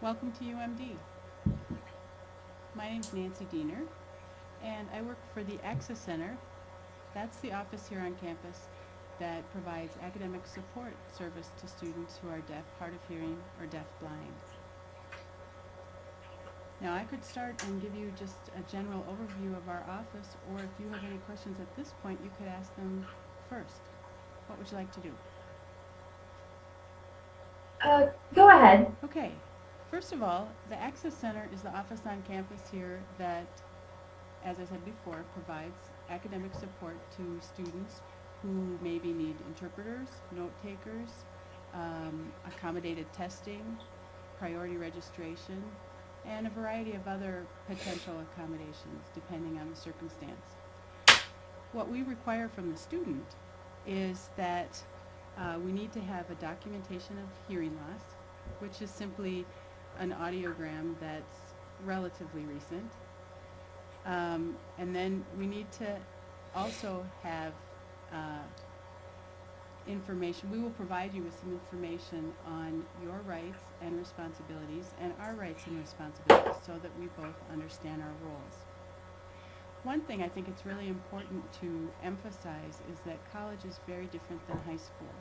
Welcome to UMD. My name is Nancy Diener, and I work for the Access Center. That's the office here on campus that provides academic support service to students who are deaf, hard of hearing, or deaf-blind. Now, I could start and give you just a general overview of our office, or if you have any questions at this point, you could ask them first. What would you like to do? Go ahead. Okay. First of all, the Access Center is the office on campus here that, as I said before, provides academic support to students who maybe need interpreters, note takers, accommodated testing, priority registration, and a variety of other potential accommodations depending on the circumstance. What we require from the student is that we need to have a documentation of hearing loss, which is simply an audiogram that's relatively recent. And then we need to also have information. We will provide you with some information on your rights and responsibilities and our rights and responsibilities so that we both understand our roles. One thing I think it's really important to emphasize is that college is very different than high school.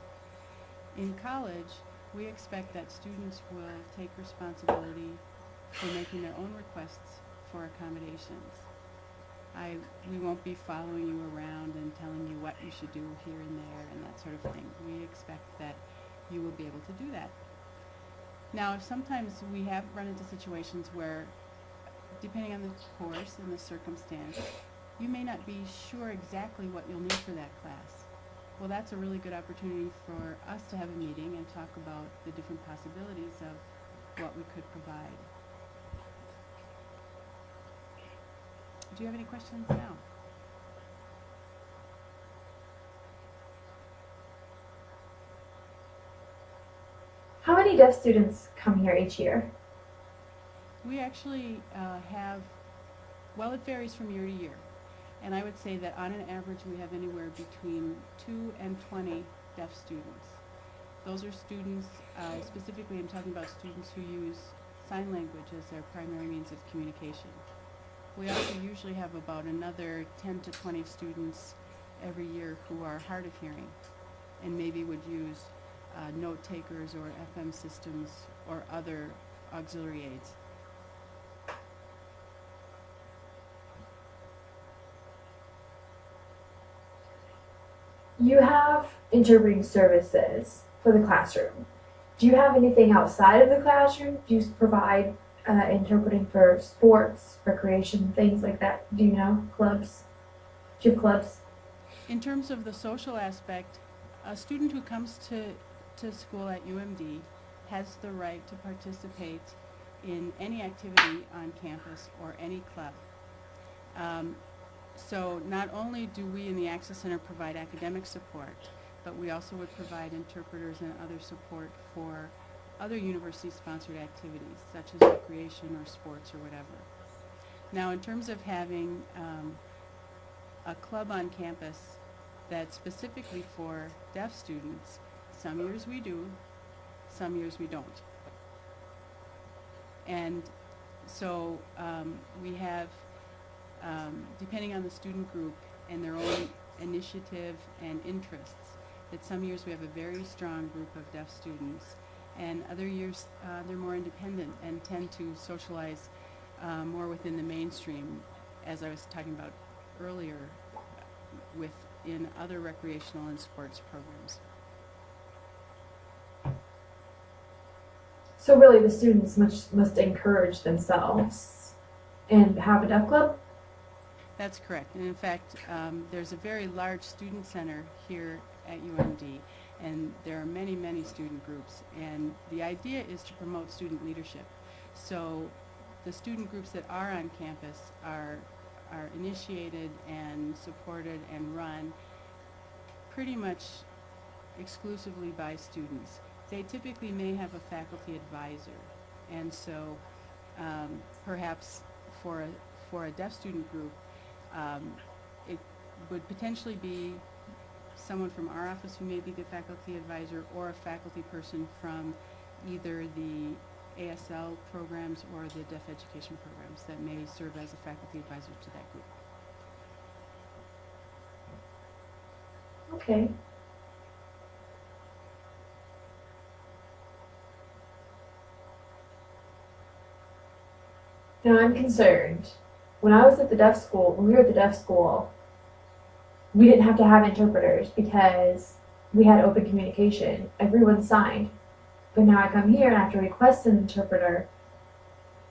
In college, we expect that students will take responsibility for making their own requests for accommodations. We won't be following you around and telling you what you should do here and there and that sort of thing. We expect that you will be able to do that. Now, sometimes we have run into situations where, depending on the course and the circumstance, you may not be sure exactly what you'll need for that class. Well, that's a really good opportunity for us to have a meeting and talk about the different possibilities of what we could provide. Do you have any questions now? How many deaf students come here each year? We actually have, well, it varies from year to year. And I would say that on an average we have anywhere between 2 and 20 deaf students. Those are students, specifically I'm talking about students who use sign language as their primary means of communication. We also usually have about another 10 to 20 students every year who are hard of hearing and maybe would use note takers or FM systems or other auxiliary aids. You have interpreting services for the classroom. Do you have anything outside of the classroom? Do you provide interpreting for sports, recreation, things like that? Do you know? Clubs? Do you have clubs? In terms of the social aspect, a student who comes to school at UMD has the right to participate in any activity on campus or any club. So not only do we in the Access Center provide academic support, but we also would provide interpreters and other support for other university-sponsored activities, such as recreation or sports or whatever. Now, in terms of having a club on campus that's specifically for deaf students, some years we do, some years we don't. And so we have, depending on the student group and their own initiative and interests, that some years we have a very strong group of deaf students, and other years they're more independent and tend to socialize more within the mainstream, as I was talking about earlier, within other recreational and sports programs. So really, the students must encourage themselves and have a deaf club. That's correct. And in fact, there's a very large student center here at UMD, and there are many, many student groups. And the idea is to promote student leadership. So the student groups that are on campus are initiated and supported and run pretty much exclusively by students. They typically may have a faculty advisor, and so perhaps for a deaf student group, it would potentially be someone from our office who may be the faculty advisor or a faculty person from either the ASL programs or the deaf education programs that may serve as a faculty advisor to that group. Okay. Now I'm concerned. When I was at the deaf school, when we were at the deaf school, we didn't have to have interpreters because we had open communication. Everyone signed. But now I come here and I have to request an interpreter.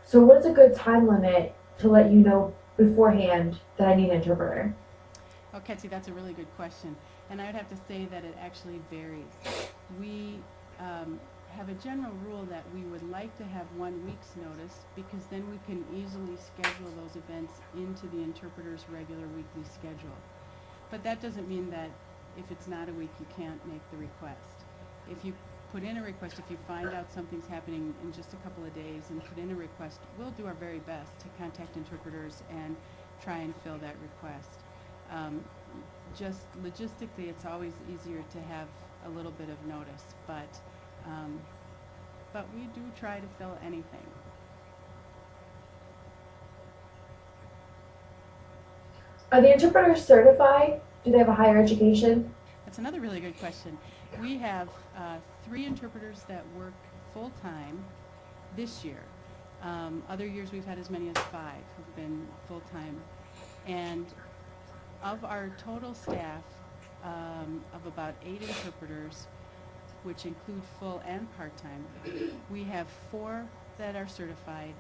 So what is a good time limit to let you know beforehand that I need an interpreter? Oh, Ketsi, that's a really good question. And I would have to say that it actually varies. We have a general rule that we would like to have 1 week's notice because then we can easily schedule those events into the interpreter's regular weekly schedule. But that doesn't mean that if it's not a week, you can't make the request. If you put in a request, if you find out something's happening in just a couple of days and put in a request, we'll do our very best to contact interpreters and try and fill that request. Just logistically, it's always easier to have a little bit of notice, but we do try to fill anything. Are the interpreters certified? Do they have a higher education? That's another really good question. We have 3 interpreters that work full-time this year. Other years we've had as many as 5 who've been full-time. And of our total staff of about 8 interpreters, which include full and part-time, we have 4 that are certified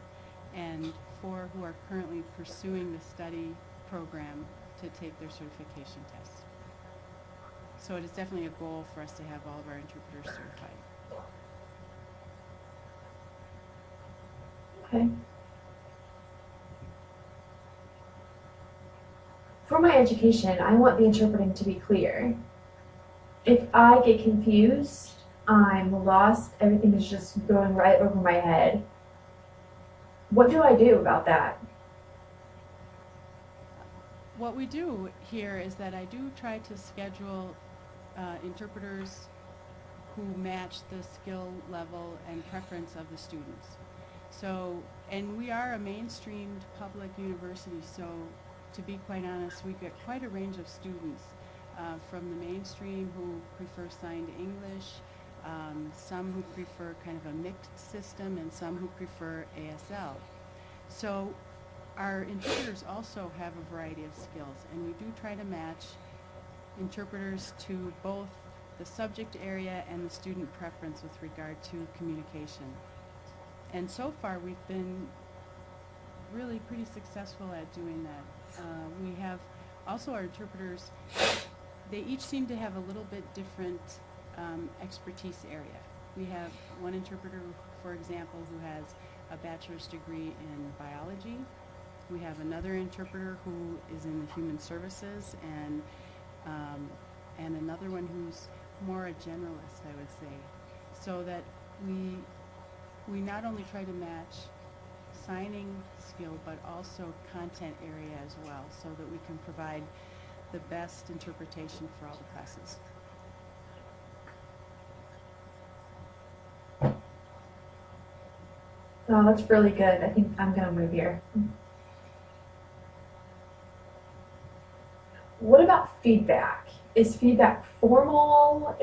and 4 who are currently pursuing the study program to take their certification tests. So it is definitely a goal for us to have all of our interpreters certified. Okay. For my education, I want the interpreting to be clear. If I get confused, I'm lost, everything is just going right over my head. What do I do about that? What we do here is that I do try to schedule interpreters who match the skill level and preference of the students. So, and we are a mainstreamed public university, so to be quite honest, we get quite a range of students from the mainstream who prefer signed English, some who prefer kind of a mixed system, and some who prefer ASL. So our interpreters also have a variety of skills, and we do try to match interpreters to both the subject area and the student preference with regard to communication. And so far we've been really pretty successful at doing that. We have also our interpreters, they each seem to have a little bit different expertise area. We have one interpreter, for example, who has a bachelor's degree in biology. We have another interpreter who is in the human services, and another one who's more a generalist, I would say. So that we not only try to match signing skill, but also content area as well, so that we can provide the best interpretation for all the classes. Oh, that's really good. I think I'm gonna move here. What about feedback? Is feedback formal?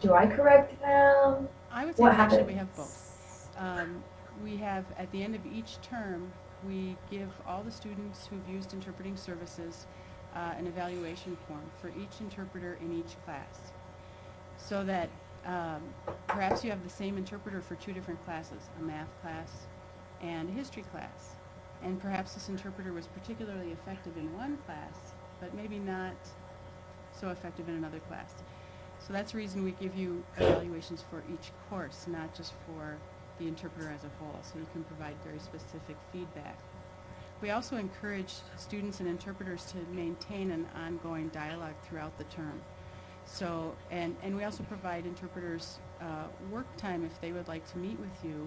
Do I correct them? I would say What that actually happens? we have both. We have, at the end of each term, we give all the students who've used interpreting services an evaluation form for each interpreter in each class, so that perhaps you have the same interpreter for 2 different classes, a math class and a history class. And perhaps this interpreter was particularly effective in one class, but maybe not so effective in another class. So that's the reason we give you evaluations for each course, not just for the interpreter as a whole, so you can provide very specific feedback. We also encourage students and interpreters to maintain an ongoing dialogue throughout the term. So, and we also provide interpreters work time if they would like to meet with you.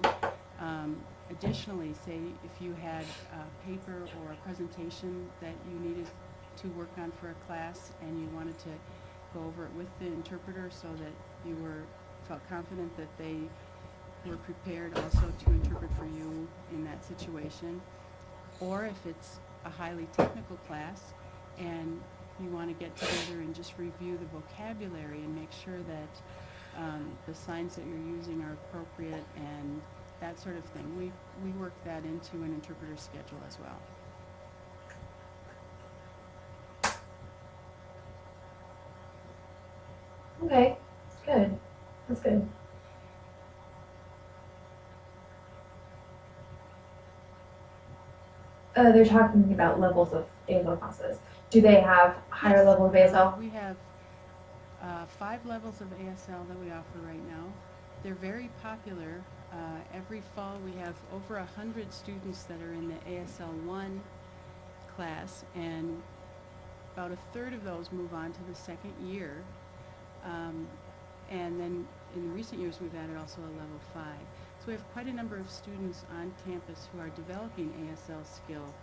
Additionally, say if you had a paper or a presentation that you needed to work on for a class and you wanted to go over it with the interpreter so that you felt confident that they we're prepared also to interpret for you in that situation. Or if it's a highly technical class and you want to get together and just review the vocabulary and make sure that the signs that you're using are appropriate and that sort of thing. We work that into an interpreter schedule as well. Okay, good. That's good. They're talking about levels of ASL classes. Do they have higher Yes, level of ASL? we have 5 levels of ASL that we offer right now. They're very popular. Every fall we have over 100 students that are in the ASL 1 class, and about a third of those move on to the second year. And then in recent years we've added also a level 5. So we have quite a number of students on campus who are developing ASL skill,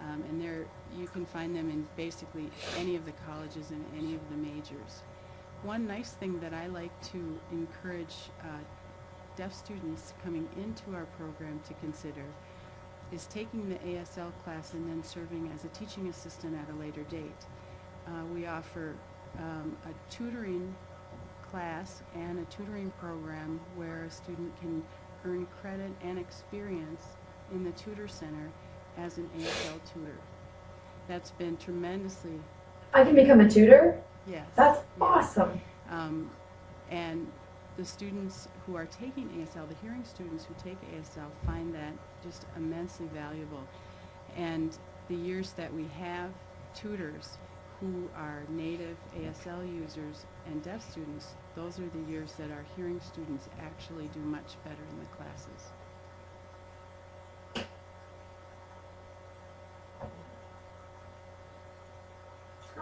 and you can find them in basically any of the colleges and any of the majors. One nice thing that I like to encourage deaf students coming into our program to consider is taking the ASL class and then serving as a teaching assistant at a later date. We offer a tutoring class and a tutoring program where a student can earn credit and experience in the tutor center as an ASL tutor. That's been tremendously, I can become a tutor? yes. That's yeah. awesome. And the students who are taking ASL, the hearing students who take ASL, find that just immensely valuable. And the years that we have tutors who are native ASL users and deaf students, those are the years that our hearing students actually do much better in the classes.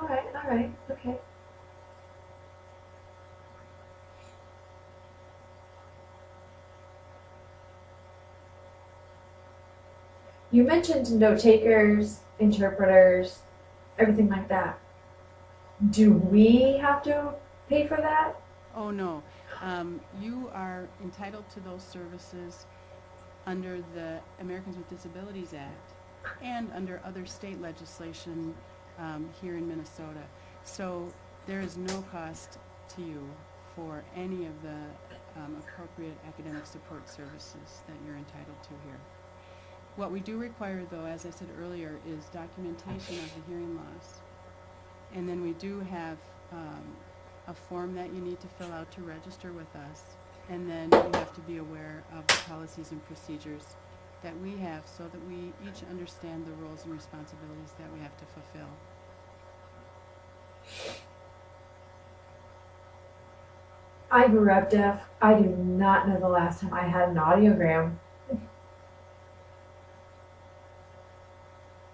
All right, okay. You mentioned note takers, interpreters, everything like that. Do we have to pay for that? Oh, no. You are entitled to those services under the Americans with Disabilities Act and under other state legislation here in Minnesota. So there is no cost to you for any of the appropriate academic support services that you're entitled to here. What we do require, though, as I said earlier, is documentation of the hearing loss. And then we do have a form that you need to fill out to register with us. And then you have to be aware of the policies and procedures that we have so that we each understand the roles and responsibilities that we have to fulfill. I grew up deaf. I do not know the last time I had an audiogram.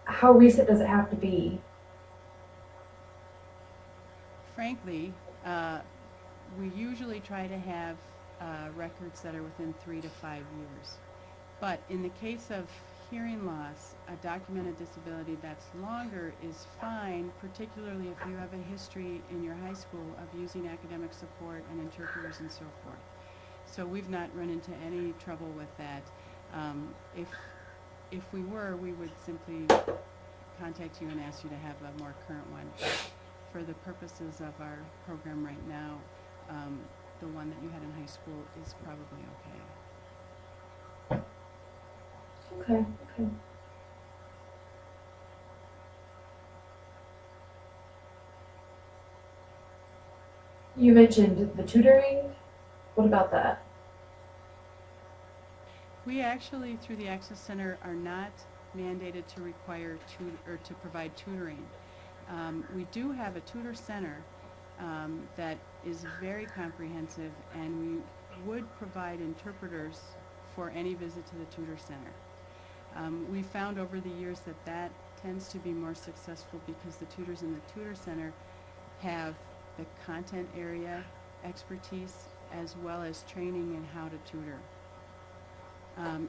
How recent does it have to be? Frankly, we usually try to have records that are within 3 to 5 years. But in the case of hearing loss, a documented disability that's longer is fine, particularly if you have a history in your high school of using academic support and interpreters and so forth. So we've not run into any trouble with that. If we were, we would simply contact you and ask you to have a more current one. But for the purposes of our program right now, the one that you had in high school is probably okay. Okay. You mentioned the tutoring. What about that? We actually, through the Access Center, are not mandated to require to provide tutoring. We do have a tutor center that is very comprehensive, and we would provide interpreters for any visit to the tutor center. We found over the years that that tends to be more successful because the tutors in the tutor center have the content area expertise as well as training in how to tutor.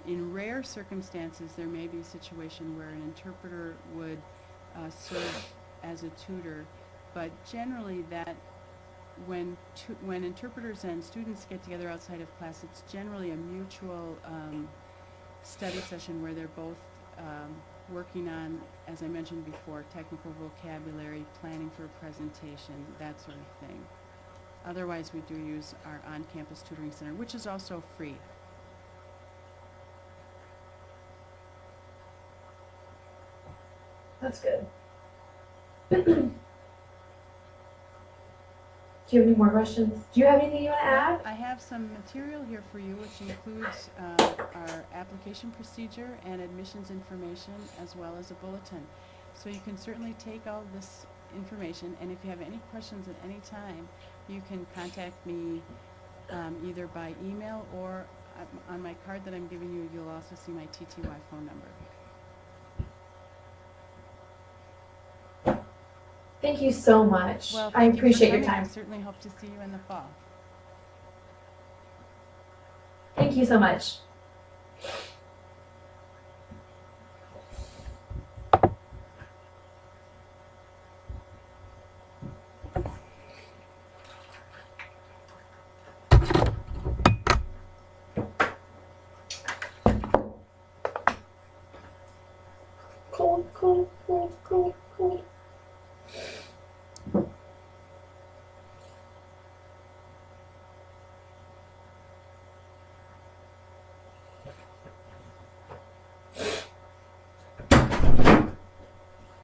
In rare circumstances, there may be a situation where an interpreter would serve as a tutor, but generally that when interpreters and students get together outside of class, it's generally a mutual study session where they're both working on, as I mentioned before, technical vocabulary, planning for a presentation, that sort of thing. Otherwise, we do use our on-campus tutoring center, which is also free. That's good. Do you have any more questions? Do you have anything you want to add? I have some material here for you, which includes our application procedure and admissions information, as well as a bulletin. So you can certainly take all this information, and if you have any questions at any time, you can contact me either by email or on my card that I'm giving you, you'll also see my TTY phone number. Thank you so much. Well, I thank appreciate you for your coming. time. I certainly hope to see you in the fall. Thank you so much. Cool, cool, cool, cool, cool.